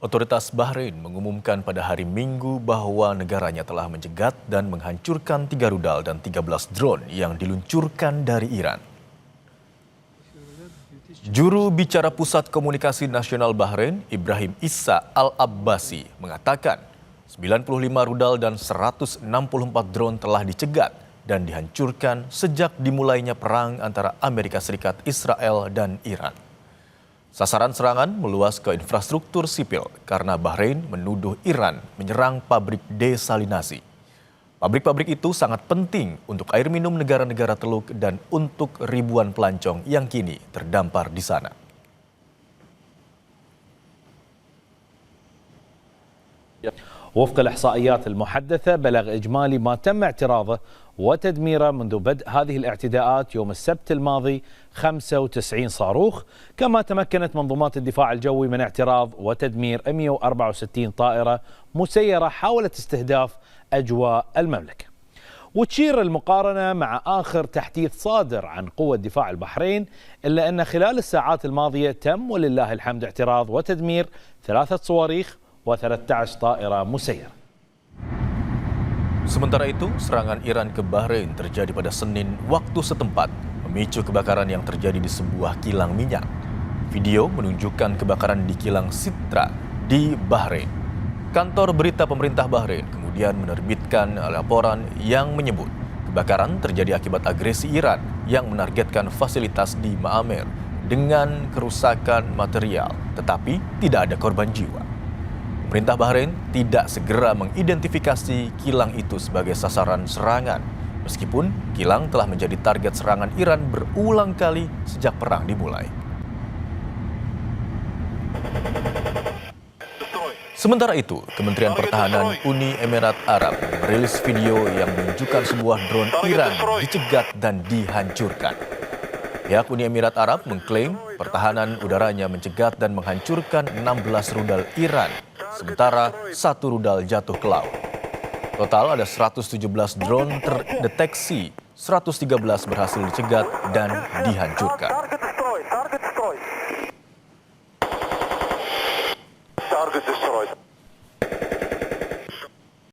Otoritas Bahrain mengumumkan pada hari Minggu bahwa negaranya telah mencegat dan menghancurkan 3 rudal dan 13 drone yang diluncurkan dari Iran. Juru bicara Pusat Komunikasi Nasional Bahrain, Ibrahim Issa Al-Abbasi, mengatakan 95 rudal dan 164 drone telah dicegat dan dihancurkan sejak dimulainya perang antara Amerika Serikat, Israel, dan Iran. Sasaran serangan meluas ke infrastruktur sipil karena Bahrain menuduh Iran menyerang pabrik desalinasi. Pabrik-pabrik itu sangat penting untuk air minum negara-negara Teluk dan untuk ribuan pelancong yang kini terdampar di sana. وفق الإحصائيات المحدثة بلغ إجمالي ما تم اعتراضه وتدميره منذ بدء هذه الاعتداءات يوم السبت الماضي 95 صاروخ، كما تمكنت منظومات الدفاع الجوي من اعتراض وتدمير 164 طائرة مسيرة حاولت استهداف أجواء المملكة. وتشير المقارنة مع آخر تحديث صادر عن قوة دفاع البحرين، إلا أن خلال الساعات الماضية تم ولله الحمد اعتراض وتدمير 3 صواريخ و13 طائرة مسيرة. Sementara itu, serangan Iran ke Bahrain terjadi pada Senin waktu setempat, memicu kebakaran yang terjadi di sebuah kilang minyak. Video menunjukkan kebakaran di kilang Sitra di Bahrain. Kantor berita pemerintah Bahrain kemudian menerbitkan laporan yang menyebut kebakaran terjadi akibat agresi Iran yang menargetkan fasilitas di Ma'amir dengan kerusakan material, tetapi tidak ada korban jiwa. Pemerintah Bahrain tidak segera mengidentifikasi kilang itu sebagai sasaran serangan, meskipun kilang telah menjadi target serangan Iran berulang kali sejak perang dimulai. Sementara itu, Kementerian Pertahanan Uni Emirat Arab merilis video yang menunjukkan sebuah drone Iran dicegat dan dihancurkan. Pihak Uni Emirat Arab mengklaim pertahanan udaranya mencegat dan menghancurkan 16 rudal Iran, sementara 1 rudal jatuh ke laut. Total ada 117 drone terdeteksi, 113 berhasil dicegat dan dihancurkan.